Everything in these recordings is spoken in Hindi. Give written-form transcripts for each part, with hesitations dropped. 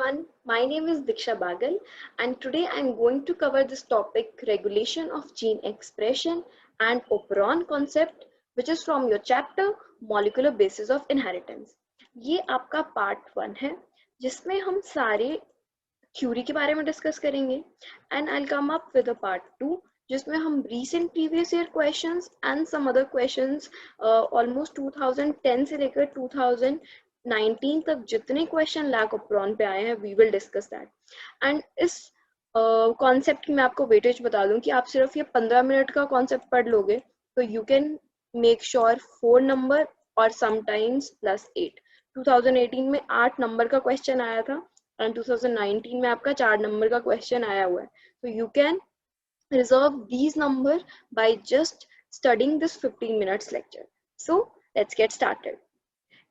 everyone, my name is Diksha Bagal and today I am going to cover this topic regulation of gene expression and operon concept which is from your chapter molecular basis of inheritance. ये आपका पार्ट 1 है जिसमें हम सारे थ्योरी के बारे में डिस्कस करेंगे and I will come up with a part 2 जिसमें हम recent previous year questions and some other questions almost 2010 से लेकर 2019 तक जितने क्वेश्चन लैक ऑपरॉन पे आए हैं we will discuss that and इस कॉन्सेप्ट की मैं आपको वेटेज बता दूं कि आप सिर्फ ये 15 मिनट का कॉन्सेप्ट पढ़ लोगे तो you can make sure 4 number और समटाइम्स +8 2018 में 8 नंबर का क्वेश्चन आया था एंड 2019 में आपका 4 नंबर का क्वेश्चन आया हुआ है तो you can reserve these number by just studying this 15 minutes lecture. So let's get started.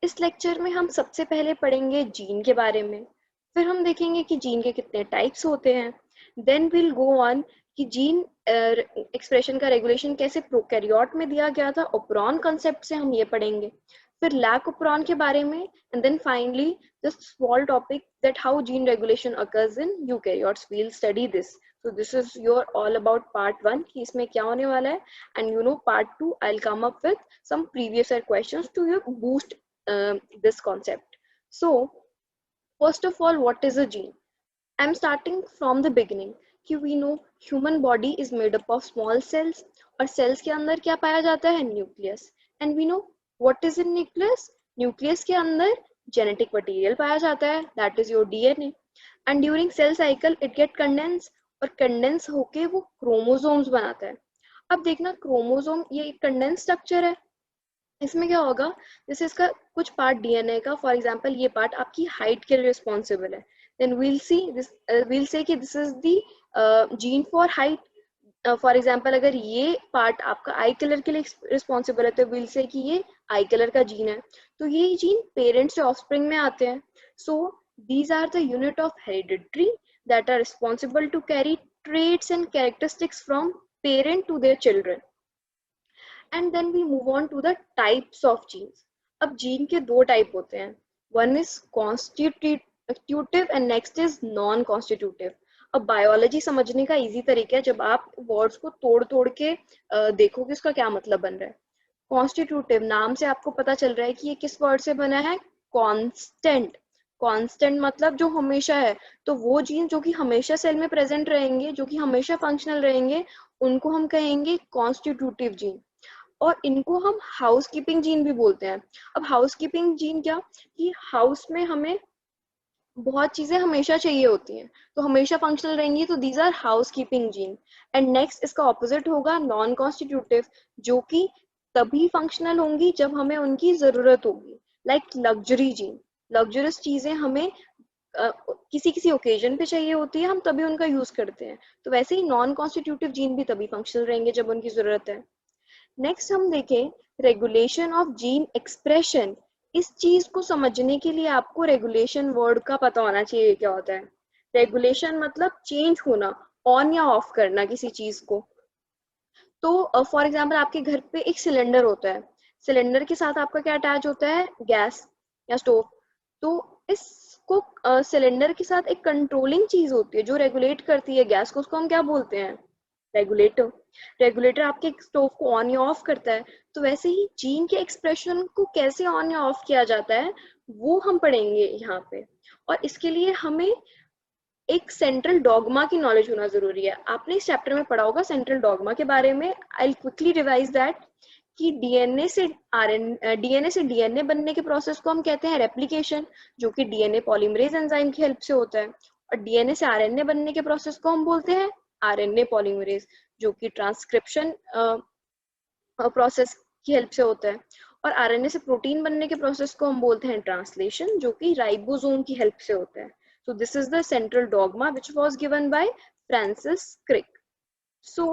इस लेक्चर में हम सबसे पहले पढ़ेंगे जीन के बारे में, फिर हम देखेंगे कि जीन के कितने टाइप्स होते हैं, देन विल गो ऑन कि जीन एक्सप्रेशन का रेगुलेशन कैसे प्रोकैरियोट में दिया गया था, ओपरॉन कॉन्सेप्ट से हम ये पढ़ेंगे, फिर लैक ओपरॉन के बारे में and then finally this small topic that how gene regulation occurs in eukaryotes. We will study this. So this is your all about part 1 कि इसमें क्या होने वाला है and you know part 2 I'll come up with some previous year questions to you boost this concept. So first of all, what is a gene? I'm starting from the beginning कि we know human body is made up of small cells और cells के अंदर क्या पाया जाता है? Nucleus. And we know what is in nucleus? Nucleus के अंदर genetic material पाया जाता है, that is your DNA. And during cell cycle it get condensed और कंडेंस होके वो क्रोमोसोम्स बनाता है. अब देखना क्रोमोसोम ये कंडेंस स्ट्रक्चर है, इसमें क्या होगा जैसे इसका कुछ पार्ट डीएनए का, फॉर एग्जांपल ये पार्ट आपकी हाइट के लिए रिस्पॉन्सिबल है, देन we'll say कि this is the gene for height. For example अगर ये पार्ट आपका आई कलर के लिए रिस्पॉन्सिबल है तो we'll say कि ये आई कलर का जीन है. तो ये जीन पेरेंट्स से ऑफस्प्रिंग में आते हैं. सो these are the unit of hereditary that are responsible to carry traits and characteristics from parent to their children. And then we move on to the types of genes. अब जीन के दो टाइप होते हैं, one is constitutive and next is non constitutive. अब बायोलॉजी समझने का इजी तरीका है जब आप वर्ड्स को तोड़ तोड़ के देखो कि उसका क्या मतलब बन रहा है. कॉन्स्टिट्यूटिव नाम से आपको पता चल रहा है कि ये किस वर्ड से बना है, कांस्टेंट. कांस्टेंट मतलब जो हमेशा है, तो वो जीन जो कि हमेशा सेल में प्रेजेंट रहेंगे, जो कि हमेशा फंक्शनल रहेंगे, उनको हम कहेंगे कॉन्स्टिट्यूटिव जीन. और इनको हम हाउस कीपिंग जीन भी बोलते हैं. अब हाउस कीपिंग जीन क्या कि हाउस में हमें बहुत चीजें हमेशा चाहिए होती हैं तो हमेशा फंक्शनल रहेंगी, तो these are housekeeping gene. And next इसका ऑपोजिट होगा नॉन कॉन्स्टिट्यूटिव, जो कि तभी फंक्शनल होंगी जब हमें उनकी जरूरत होगी, लाइक लग्जरी जीन. लग्जरियस चीजें हमें किसी किसी ओकेजन पे चाहिए होती है, हम तभी उनका यूज करते हैं. तो वैसे ही नॉन कॉन्स्टिट्यूटिव जीन भी तभी फंक्शनल रहेंगे जब उनकी जरूरत है. नेक्स्ट हम देखें रेगुलेशन ऑफ जीन एक्सप्रेशन. इस चीज को समझने के लिए आपको रेगुलेशन वर्ड का पता होना चाहिए क्या होता है. रेगुलेशन मतलब चेंज होना, ऑन या ऑफ करना किसी चीज को. तो फॉर एग्जांपल आपके घर पे एक सिलेंडर होता है, सिलेंडर के साथ आपका क्या अटैच होता है, गैस या स्टोव. तो इसको सिलेंडर के साथ एक कंट्रोलिंग चीज होती है जो रेगुलेट करती है गैस को, उसको हम क्या बोलते हैं, रेगुलेटर. रेगुलेटर आपके स्टोव को ऑन या ऑफ करता है. तो वैसे ही जीन के एक्सप्रेशन को कैसे ऑन या ऑफ किया जाता है वो हम पढ़ेंगे यहाँ पे. और इसके लिए हमें एक सेंट्रल डॉगमा की नॉलेज होना जरूरी है. आपने इस चैप्टर में पढ़ा होगा सेंट्रल डॉगमा के बारे में. I will quickly revise that कि डीएनए से डीएनए बनने के प्रोसेस को हम कहते हैं रेप्लिकेशन, जो कि डीएनए पॉलीमरेज एंजाइम की हेल्प से होता है. और डीएनए से आरएनए बनने के प्रोसेस को हम बोलते हैं आरएनए पॉलीमरेज, जो कि ट्रांसक्रिप्शन प्रोसेस की हेल्प से होता है. और आरएनए से प्रोटीन बनने के प्रोसेस को हम बोलते हैं ट्रांसलेशन, जो कि राइबोसोम की हेल्प से होता है. So this is the central dogma which was given by Francis Crick. So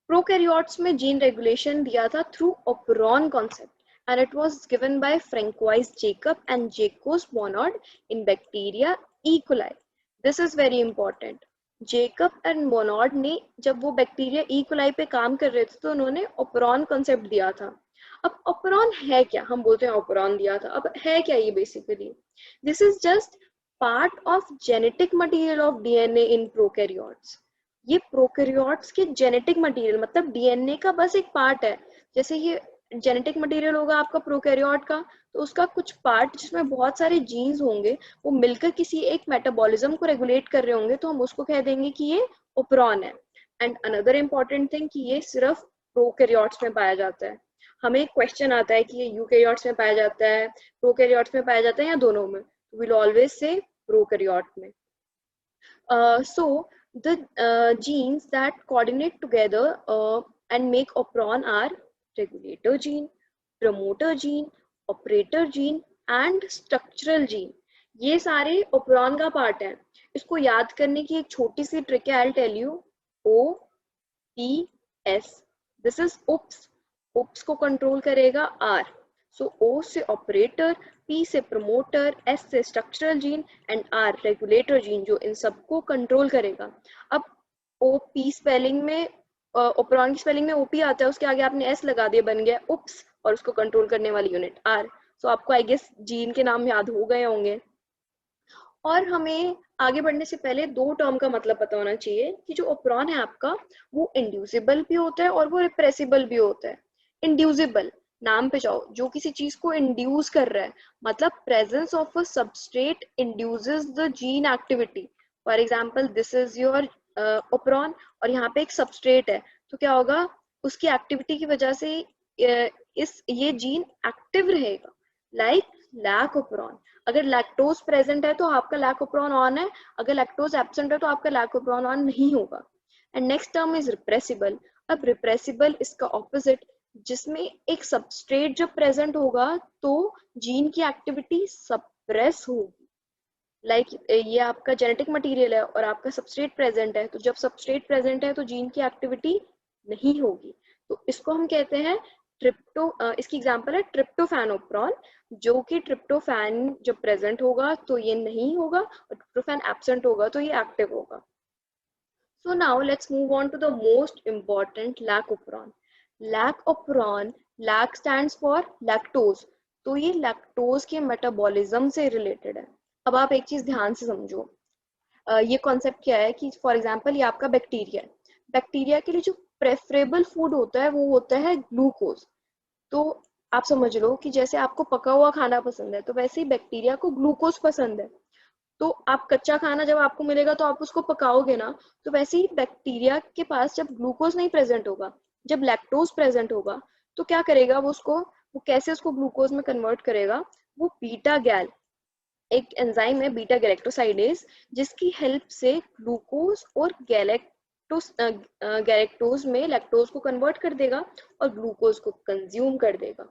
prokaryotes में gene regulation दिया था through operon concept, and it was given by Francois Jacob and Jacques Monod in bacteria E. coli. This is very important. Jacob and Monod ने जब वो बैक्टीरिया ई कोलाई पे काम कर रहे थे तो उन्होंने ओपरॉन कॉन्सेप्ट दिया था. अब ऑपरॉन है क्या, हम बोलते हैं ऑपरॉन दिया था, अब है क्या ये basically? This is just part of genetic material of DNA in prokaryotes. ये प्रोकैरियोट्स के जेनेटिक मटेरियल मतलब डीएनए का बस एक पार्ट है। जैसे ये जेनेटिक मटेरियल होगा आपका प्रोकैरियोट का, तो उसका कुछ पार्ट जिसमें बहुत सारे जीन्स होंगे वो मिलकर किसी एक मेटाबॉलिज्म को रेगुलेट कर रहे होंगे, तो हम उसको कह देंगे कि ये ओपरॉन है। एंड अनदर इम्पॉर्टेंट थिंग कि ये सिर्फ प्रोकैरियोट्स में पाया जाता है। हमें एक क्वेश्चन आता है कि ये यूकैरियोट्स में पाया जाता है, प्रोकैरियोट्स में पाया जाता है या दोनों में, तो विल ऑलवेज से प्रोकैरियोट में. So the genes that coordinate together and make operon are regulator gene, promoter gene, operator gene and structural gene. ये सारे operon का पार्ट है. इसको याद करने की एक छोटी सी ट्रिक है, I'll tell you. OPS. This is OPS. OPS को कंट्रोल करेगा R. So O से ऑपरेटर, P से प्रमोटर, S से structural gene and R regulator gene जो इन सबको कंट्रोल करेगा. अब OP स्पेलिंग में ओपरॉन की स्पेलिंग में OP आता है, उसके आगे आपने S लगा दिया, बन गया UPS और उसको कंट्रोल करने वाली यूनिट R. सो आपको आई गेस जीन के नाम याद हो गए होंगे. और हमें आगे बढ़ने से पहले दो टर्म का मतलब पता होना चाहिए कि जो ओपरॉन है आपका वो इंड्यूसिबल भी होता है और वो रिप्रेसिबल भी होता है. इंड्यूसिबल, नाम पे जाओ, जो किसी चीज को इंड्यूस कर रहा है, मतलब presence of a substrate induces the gene activity. For example this is your operon और यहाँ पे एक सबस्ट्रेट है, तो क्या होगा, उसकी एक्टिविटी की वजह से ये जीन एक्टिव रहेगा. लाइक लैक ओपरॉन, अगर लैक्टोज प्रेजेंट है तो आपका लैकोप्रोन ऑन है, अगर लैक्टोज एब्सेंट है तो आपका लैकोप्रोन ऑन नहीं होगा. And next term is repressible. अब रिप्रेसिबल इसका ऑपोजिट, जिसमें एक सबस्ट्रेट जब प्रेजेंट होगा तो जीन की एक्टिविटी सप्रेस होगी. लाइक ये आपका जेनेटिक मटेरियल है और आपका सबस्ट्रेट प्रेजेंट है, तो जब सबस्ट्रेट प्रेजेंट है तो जीन की एक्टिविटी नहीं होगी. तो इसको हम कहते हैं इसकी एग्जांपल है ट्रिप्टोफैनोप्रोन, जो कि ट्रिप्टोफैन जब प्रेजेंट होगा तो ये नहीं होगा और ट्रिप्टोफैन एब्सेंट होगा तो ये एक्टिव होगा. So now let's move on to the most important, lac-operon. Lac-operon, lac stands for lactose, तो ये लैक्टोज के मेटाबॉलिज्म से रिलेटेड है. अब आप एक चीज ध्यान से समझो, ये कॉन्सेप्ट क्या है कि फॉर एग्जांपल ये आपका बैक्टीरिया है. बैक्टीरिया के लिए जो प्रेफरेबल फूड होता है वो होता है ग्लूकोज. तो आप समझ लो कि जैसे आपको पका हुआ खाना पसंद है तो वैसे ही बैक्टीरिया को ग्लूकोज पसंद है. तो आप कच्चा खाना जब आपको मिलेगा तो आप उसको पकाओगे ना, तो वैसे ही बैक्टीरिया के पास जब ग्लूकोज नहीं प्रेजेंट होगा, जब लैक्टोज प्रेजेंट होगा, तो क्या करेगा वो कैसे उसको ग्लूकोज में कन्वर्ट करेगा, वो बीटा गैल, एक एंजाइम है बीटा गैलेक्टोसाइडेज, जिसकी हेल्प से ग्लूकोज और गैलेक्टोज में लैक्टोज को कन्वर्ट कर देगा और ग्लूकोज को कंज्यूम कर देगा.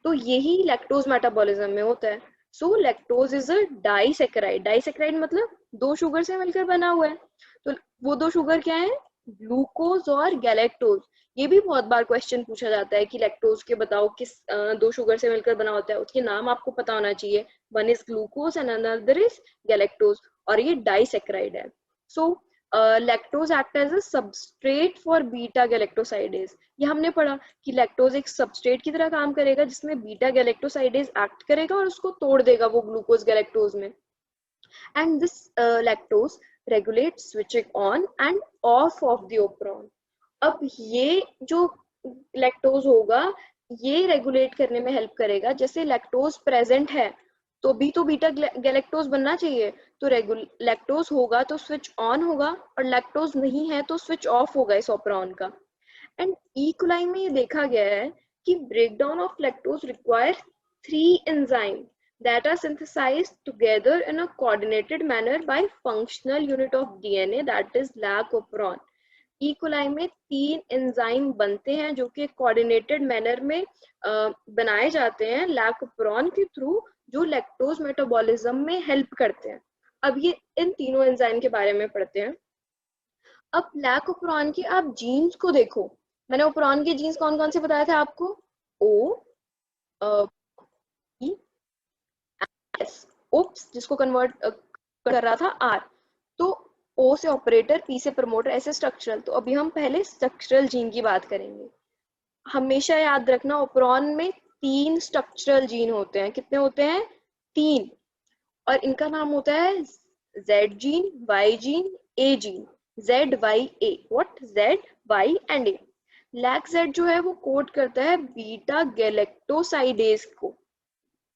तो यही लैक्टोज मेटाबॉलिज्म में होता है. So lactose is a disaccharide. Disaccharide मतलब दो शुगर से मिलकर बना हुआ है. तो वो दो शुगर क्या है, ग्लूकोज और गैलेक्टोज. ये भी बहुत बार क्वेश्चन पूछा जाता है कि लैक्टोज के बताओ किस दो शुगर से मिलकर बना होता है, उसके नाम आपको पता होना चाहिए. One is glucose and another is galactose, और ये डाइसैकेराइड है. So lactose act as a substrate for beta galactosidase. ये हमने पढ़ा कि लैक्टोज एक सबस्ट्रेट की तरह काम करेगा जिसमें बीटा गैलेक्टोसाइडेज एक्ट करेगा और उसको तोड़ देगा वो ग्लूकोज गैलेक्टोज में. And this lactose regulate switching on end of of the operon. अब ये जो लैक्टोज होगा ये रेगुलेट करने में हेल्प करेगा. जैसे लैक्टोज प्रेजेंट है तो भी तो बीटा गैलेक्टोज बनना चाहिए, तो लैक्टोज होगा तो स्विच ऑन होगा और लैक्टोज नहीं है तो स्विच ऑफ होगा इस ऑपरॉन का. एंड ई कोलाई में ये देखा गया है कि breakdown of lactose require 3 enzyme that are synthesized together in a coordinated manner by functional unit of DNA, that is lac-operon. E coli में 3 एंजाइम बनते हैं जो कि कोऑर्डिनेटेड मैनर में बनाए जाते हैं लैकोप्रोन के थ्रू, जो लैक्टोज मेटाबॉलिज्म में हेल्प करते हैं. अब ये इन तीनों एंजाइम के बारे में पढ़ते हैं. अब लैकोप्रोन के आप जीन्स को देखो. मैंने ओपरॉन के जीन्स कौन कौन से बताए थे आपको, ओ ई एस, ओप्स जिसको कन्वर्ट कर रहा था आर. तो ओ से ऑपरेटर, पी से प्रमोटर, ऐसे स्ट्रक्चरल. तो अभी हम पहले स्ट्रक्चरल जीन की बात करेंगे. हमेशा याद रखना ओपरॉन में 3 स्ट्रक्चरल जीन होते हैं। कितने होते हैं? 3। और इनका नाम होता है Z gene, Y gene, A gene. Z Y A, what? Z Y and A. Lac Z जो है वो कोड करता है बीटा गैलेक्टोसाइडेज को।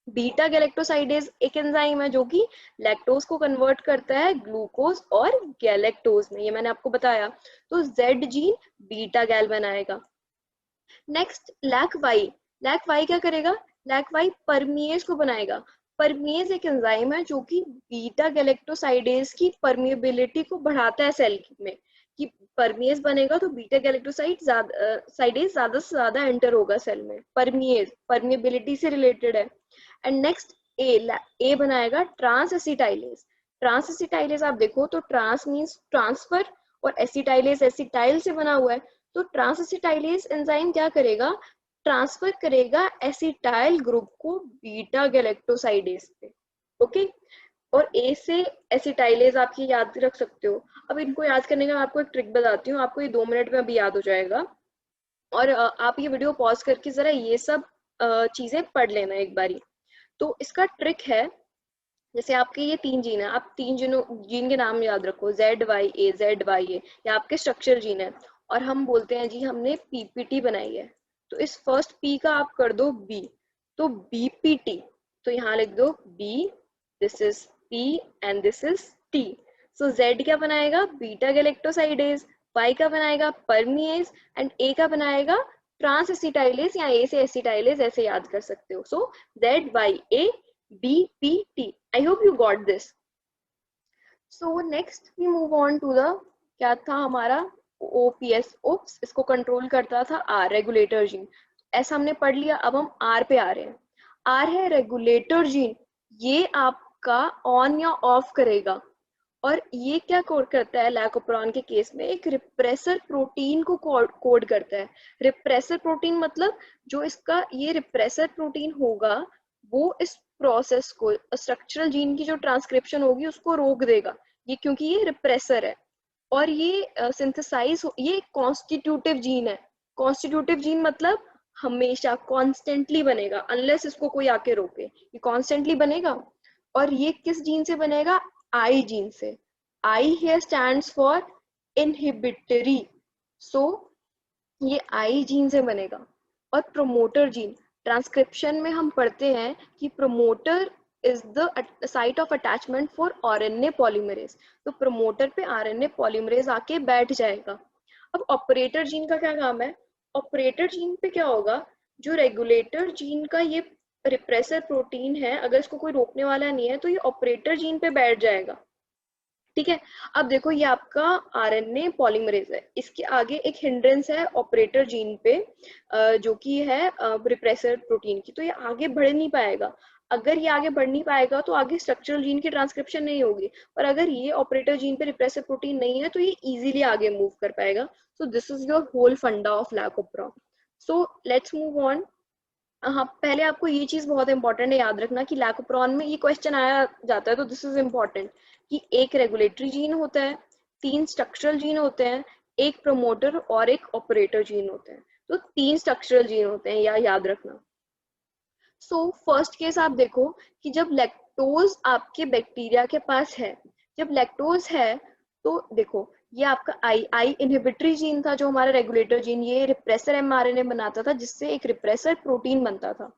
बीटा गैलेक्टोसाइडेज एक एंजाइम है जो कि लैक्टोज को कन्वर्ट करता है ग्लूकोज और गैलेक्टोज में, ये मैंने आपको बताया। तो जेड जीन बीटा गैल बनाएगा। Next lac Y. Lac Y क्या करेगा? लैक वाई परमिएज को बनाएगा। परमिएज एक एंजाइम है जो कि बीटा गैलेक्टोसाइडेज की परमिएबिलिटी को बढ़ाता है सेल में, कि परमिएज बनेगा तो बीटा गैलेक्टोसाइडेज ज्यादा से ज्यादा एंटर होगा सेल में। परमिएज परमिएबिलिटी से रिलेटेड है। एंड नेक्स्ट ए बनाएगा ट्रांस एसिटाइलेज। ट्रांस एसिटाइलेज आप देखो तो ट्रांस मींस ट्रांसफर और एसिटाइलेज एसिटाइल से बना हुआ है। तो ट्रांस एसिटाइलेज एंजाइम क्या करेगा? ट्रांसफर करेगा एसिटाइल ग्रुप को बीटा गैलेक्टोसाइडेज पे। ओके। और ए से एसिटाइलेज आप ये याद रख सकते हो। अब इनको याद करने का मैं आपको एक ट्रिक बताती हूँ, आपको ये 2 मिनट में अभी याद हो जाएगा। और आप ये वीडियो पॉज करके जरा ये सब चीजें पढ़ लेना एक बारी। तो इसका ट्रिक है, जैसे आपके ये 3 जीन है, आप 3 जीन के नाम याद रखो, जेड वाई ए, जेड वाई ए, ये आपके स्ट्रक्चर जीन है। और हम बोलते हैं जी हमने पीपीटी बनाई है, तो इस फर्स्ट पी का आप कर दो बी, तो बीपीटी। तो यहाँ लिख दो B, this is P and this is T. So Z क्या बनाएगा? Beta galactosidase. वाई का बनाएगा परमिएज। एंड ए का बनाएगा ट्रांस एसिटाइलेज, या ए से एसिटाइलेज, ऐसे याद कर सकते हो। So Z Y A BPT. I hope you got this. So next we move on to the, क्या था हमारा? OPS, ओप्स, इसको कंट्रोल करता था R, रेगुलेटर जीन। ऐसा हमने पढ़ लिया। अब हम R पे आ रहे हैं। R है रेगुलेटर जीन, ये आपका ऑन या ऑफ करेगा। और ये क्या कोड करता है? लैकोप्रोन के केस में एक रिप्रेसर प्रोटीन को कोड करता है। रिप्रेसर प्रोटीन मतलब जो इसका ये रिप्रेसर प्रोटीन होगा वो इस प्रोसेस को, स्ट्रक्चरल जीन की जो ट्रांसक्रिप्शन होगी उसको रोक देगा, ये क्योंकि ये रिप्रेसर है। और ये सिंथेसाइज ये कॉन्स्टिट्यूटिव जीन है। कॉन्स्टिट्यूटिव जीन मतलब हमेशा कॉन्स्टेंटली बनेगा, अनलेस इसको कोई आके रोके, ये कॉन्स्टेंटली बनेगा। और ये किस जीन से बनेगा? आई जीन से। आई here stands for inhibitory, so ये आई जीन से बनेगा। और प्रोमोटर जीन, ट्रांसक्रिप्शन में हम पढ़ते हैं कि promoter is the site of attachment for RNA polymerase. तो प्रोमोटर पे आरएनए पॉलीमरेज आके बैठ जाएगा। अब ऑपरेटर जीन का क्या काम है? ऑपरेटर जीन पे क्या होगा? जो रेगुलेटर जीन का ये रिप्रेसर प्रोटीन है, अगर इसको कोई रोकने वाला नहीं है तो ये ऑपरेटर जीन पे बैठ जाएगा। ठीक है। अब देखो ये आपका आरएनए पॉलीमरेज है, इसके आगे एक हिंड्रेंस है ऑपरेटर जीन पे, जो कि है रिप्रेसर प्रोटीन की। तो ये आगे बढ़ नहीं पाएगा। अगर ये आगे बढ़ नहीं पाएगा तो आगे स्ट्रक्चरल जीन की ट्रांसक्रिप्शन नहीं होगी। और अगर ये ऑपरेटर जीन पे रिप्रेसर प्रोटीन नहीं है तो ये इजीली आगे मूव कर पाएगा। So this is your whole फंडा of lac operon. So let's move on. हाँ, पहले आपको ये चीज बहुत इंपॉर्टेंट है याद रखना कि लैकोप्रोन में ये क्वेश्चन आया जाता है, तो दिस इज इम्पोर्टेंट कि एक रेगुलेटरी जीन होता है, 3 स्ट्रक्चरल जीन होते हैं, एक प्रमोटर और एक ऑपरेटर जीन होते हैं। तो 3 स्ट्रक्चरल जीन होते हैं, याद रखना। सो फर्स्ट केस आप देखो कि जब लैक्टोज आपके बैक्टीरिया के पास है, जब लैक्टोज है तो देखो ये आपका आई इनहिबिटरी जीन था, जो हमारा रेगुलेटर जीन, ये रिप्रेसर एमआरएनए बनाता था जिससे एक रिप्रेसर प्रोटीन बनता था।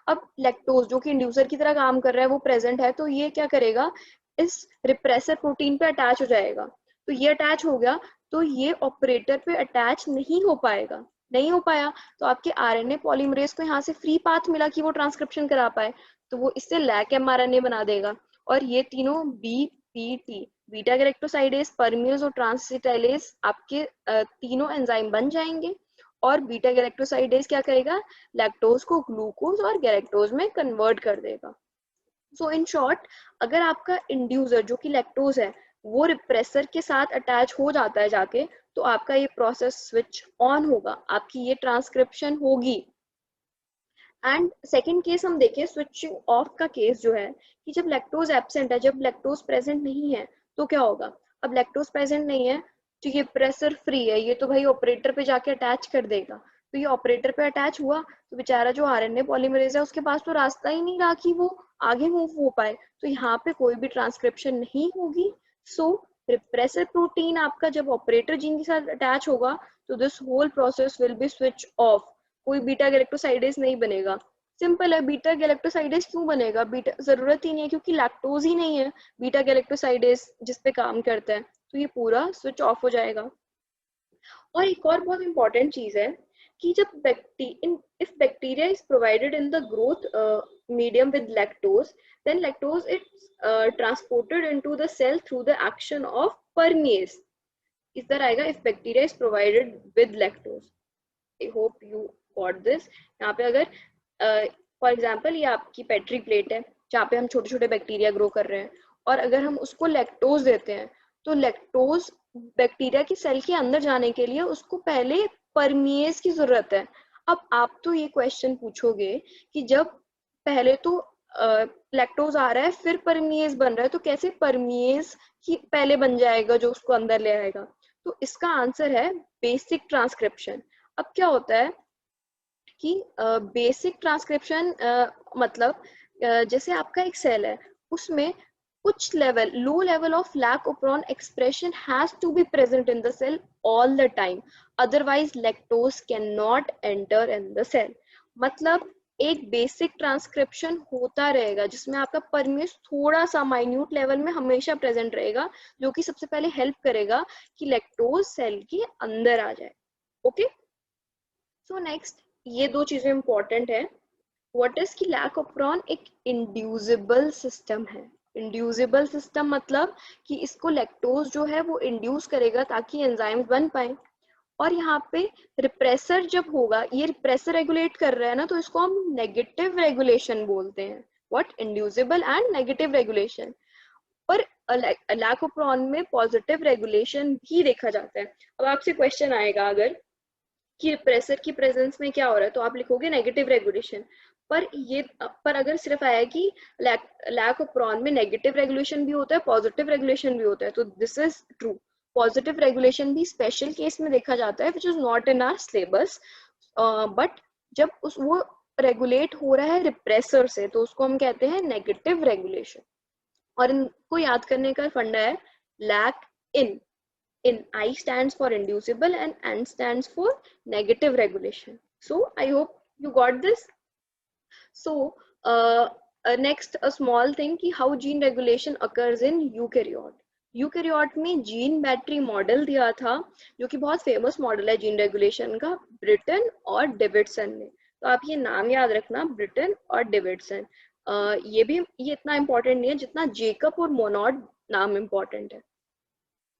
अब लैक्टोज जो कि इंड्यूसर की तरह काम कर रहा है वो प्रेजेंट है, तो ये क्या करेगा? इस रिप्रेसर प्रोटीन पे अटैच हो जाएगा। तो ये अटैच हो गया तो ये ऑपरेटर पे अटैच नहीं हो पाएगा। नहीं हो पाया तो आपके आरएनए पॉलीमरेज को यहाँ से फ्री पाथ मिला कि वो ट्रांसक्रिप्शन करा पाए, तो वो इससे लैक एमआरएनए बना देगा। और ये तीनों बीपीटी, बीटा गैलेक्टोसाइडेज, परमियज और ट्रांसएसिटाइलेज आपके तीनों एंजाइम बन जाएंगे। और बीटा गैलेक्टोसाइडेज क्या करेगा? लैक्टोज को ग्लूकोज और गैलेक्टोज में कन्वर्ट कर देगा। सो इन शॉर्ट, अगर आपका इंड्यूसर जो कि लैक्टोज है वो रिप्रेसर के साथ अटैच हो जाता है जाके, तो आपका ये प्रोसेस स्विच ऑन होगा, आपकी ये ट्रांसक्रिप्शन होगी। एंड सेकेंड केस हम देखें स्विचिंग ऑफ का केस जो है कि जब लैक्टोज एब्सेंट है, जब लैक्टोज प्रेजेंट नहीं है तो क्या होगा? अब लैक्टोज प्रेजेंट नहीं है तो ये प्रेशर फ्री है, ये तो भाई ऑपरेटर पे जाके अटैच कर देगा। तो ये ऑपरेटर पे अटैच हुआ तो बेचारा जो आरएनए पॉलीमरेज है उसके पास तो रास्ता ही नहीं रहा कि वो आगे मूव हो पाए, तो यहाँ पे कोई भी ट्रांसक्रिप्शन नहीं होगी। सो रिप्रेसर प्रोटीन आपका जब ऑपरेटर जीन के साथ अटैच होगा तो this whole process will be switch off, कोई बीटा गैलेक्टोसाइडेज नहीं बनेगा। सिंपल है, बीटा गैलेक्टोसाइडेज क्यों बनेगा, बीटा जरूरत ही नहीं है क्योंकि लैक्टोज ही नहीं है बीटा गैलेक्टोसाइडेज जिस पे काम करता है, तो ये पूरा स्विच ऑफ हो जाएगा। और एक और बहुत इंपॉर्टेंट चीज है कि जब if bacteria is provided in the growth medium with lactose, then lactose is transported into the cell through the action of permease. इस तरह आएगा if bacteria is provided with lactose. I hope you got this. यहाँ पे अगर फॉर एग्जाम्पल ये आपकी पेट्री प्लेट है जहाँ पे हम छोटे छोटे बैक्टीरिया ग्रो कर रहे हैं, और अगर हम उसको लैक्टोज देते हैं तो लैक्टोज बैक्टीरिया की सेल के अंदर जाने के लिए उसको पहले परमिएज की जरूरत है। अब आप तो ये क्वेश्चन पूछोगे कि जब पहले तो लैक्टोज आ रहा है फिर परमिएज बन रहा है तो कैसे परमिएज की पहले बन जाएगा जो उसको अंदर ले आएगा, तो इसका आंसर है बेसिक ट्रांसक्रिप्शन। अब क्या होता है कि बेसिक ट्रांसक्रिप्शन मतलब जैसे आपका एक सेल है उसमें कुछ level low level of lac operon expression has to be present in the cell all the time, otherwise lactose can not enter in the cell. मतलब एक बेसिक ट्रांसक्रिप्शन होता रहेगा जिसमें आपका परमेस थोड़ा सा माइन्यूट लेवल में हमेशा प्रेजेंट रहेगा, जो कि सबसे पहले हेल्प करेगा कि लैक्टोज सेल के अंदर आ जाए। ओके, सो नेक्स्ट ये दो चीजें इंपॉर्टेंट है। व्हाट इज की लैक ओपरॉन एक इंड्यूसिबल सिस्टम है। इंड्यूसिबल सिस्टम मतलब कि इसको लैक्टोज जो है वो इंड्यूस करेगा ताकि एंजाइम्स बन पाए, और यहाँ पे रिप्रेसर जब होगा, ये रिप्रेसर रेगुलेट कर रहा है ना, तो इसको हम नेगेटिव रेगुलेशन बोलते हैं। What, inducible and negative regulation. पर लैक ओपरॉन में पॉजिटिव रेगुलेशन भी देखा जाता है। अब आपसे क्वेश्चन आएगा अगर कि रिप्रेसर की प्रेजेंस में क्या हो रहा है, तो आप लिखोगे नेगेटिव रेगुलेशन। पर अगर सिर्फ आया कि लैक ओपरॉन में नेगेटिव रेगुलेशन भी होता है पॉजिटिव रेगुलेशन भी होता है, तो this is true. Positive regulation भी स्पेशल केस में देखा जाता है which is not in our syllabus, but जब वो रेगुलेट हो रहा है रिप्रेसर से तो उसको हम कहते हैं नेगेटिव रेगुलेशन। और इनको याद करने का फंडा है lac in I stands for inducible and N stands for negative regulation. So I hope you got this. So next a small thing कि how gene regulation occurs in eukaryote. Eukaryote में जीन बैटरी मॉडल दिया था जो कि बहुत फेमस मॉडल है जीन रेगुलेशन का, ब्रिटन और डेविडसन ने। तो आप ये नाम याद रखना, ब्रिटन और डेविडसन। ये इतना इम्पोर्टेंट नहीं है जितना जेकब और मोनॉड नाम इम्पोर्टेंट है।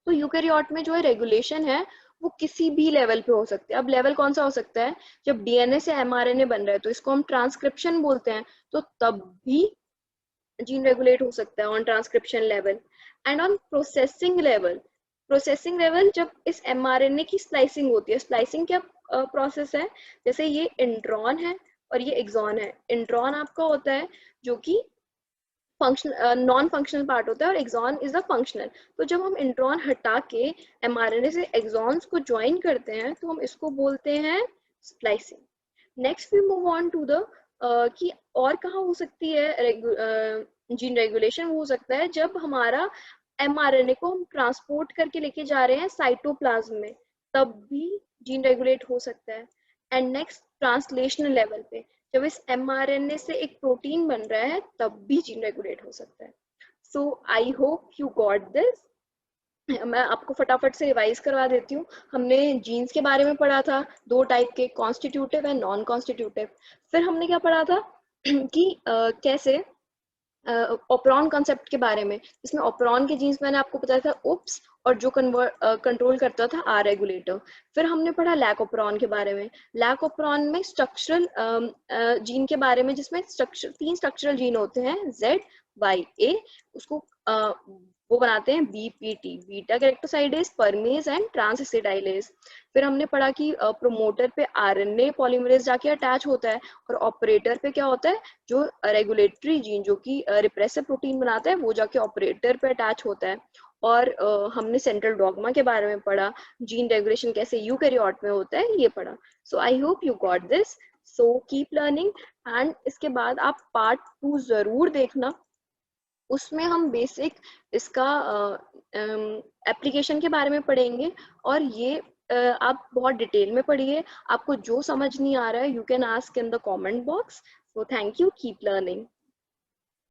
तो यूकैरियोट में जो है रेगुलेशन है वो किसी भी लेवल पे हो सकते हैं। अब लेवल कौन सा हो सकता है, जब डीएनए से एमआरएनए बन रहा है तो इसको हम ट्रांसक्रिप्शन बोलते हैं, तो तब भी जीन रेगुलेट हो सकता है on transcription level. And on processing level जब इस एमआरएनए की स्प्लाइसिंग होती है। स्प्लाइसिंग क्या प्रोसेस है, जैसे ये इंट्रॉन है और ये एक्सॉन है। इंट्रॉन आपका होता है जो कि फंक्शनल नॉन फंक्शनल पार्ट होता है और एक्सॉन इज द फंक्शनल। तो जब हम इंट्रॉन हटा के एमआरएनए से एक्सॉन्स को ज्वाइन करते हैं तो हम इसको बोलते हैं splicing. Next we move on to the कि और कहाँ हो सकती है जीन रेगुलेशन। वो हो सकता है जब हमारा एमआरएनए को हम ट्रांसपोर्ट करके लेके जा रहे हैं साइटोप्लाज्म में, तब भी जीन रेगुलेट हो सकता है। एंड नेक्स्ट ट्रांसलेशनल लेवल पे जब इस एमआरएनए से एक प्रोटीन बन रहा है तब भी जीन रेगुलेट हो सकता है। So I hope you got this. मैं आपको फटाफट से रिवाइज करवा देती हूँ। हमने जीन्स के बारे में पढ़ा था, दो टाइप के, कॉन्स्टिट्यूटिव एंड नॉन कॉन्स्टिट्यूटिव। फिर हमने क्या पढ़ा था कि कैसे ओपरॉन कॉन्सेप्ट के बारे में, जिसमें ओपरॉन के जीन्स मैंने आपको बताया था उप्स, और जो कंट्रोल करता था आर रेगुलेटर। फिर हमने पढ़ा लैक ओपरॉन के बारे में। लैक ओपरॉन में स्ट्रक्चरल जीन के बारे में, जिसमें तीन स्ट्रक्चरल जीन होते हैं ZYA, उसको वो बनाते हैं BPT, beta galactosidase, permease and transacetylase. फिर हमने पढ़ा कि प्रोमोटर पे आरएनए पॉलीमरेज जाके अटैच होता है, और ऑपरेटर पे क्या होता है, जो रेगुलेटरी जीन जो कि रिप्रेसर प्रोटीन बनाता है वो जाके ऑपरेटर पे अटैच होता है। और हमने सेंट्रल डॉगमा के बारे में पढ़ा, जीन रेगुलेशन कैसे यूकैरियोट में होता है ये पढ़ा. So I hope you got this. So keep learning. And इसके बाद आप पार्ट 2 जरूर देखना, उसमें हम बेसिक इसका एप्लीकेशन के बारे में पढ़ेंगे. और ये आप बहुत डिटेल में पढ़िए. आपको जो समझ नहीं आ रहा है, you can ask in the comment box. So thank you. Keep learning.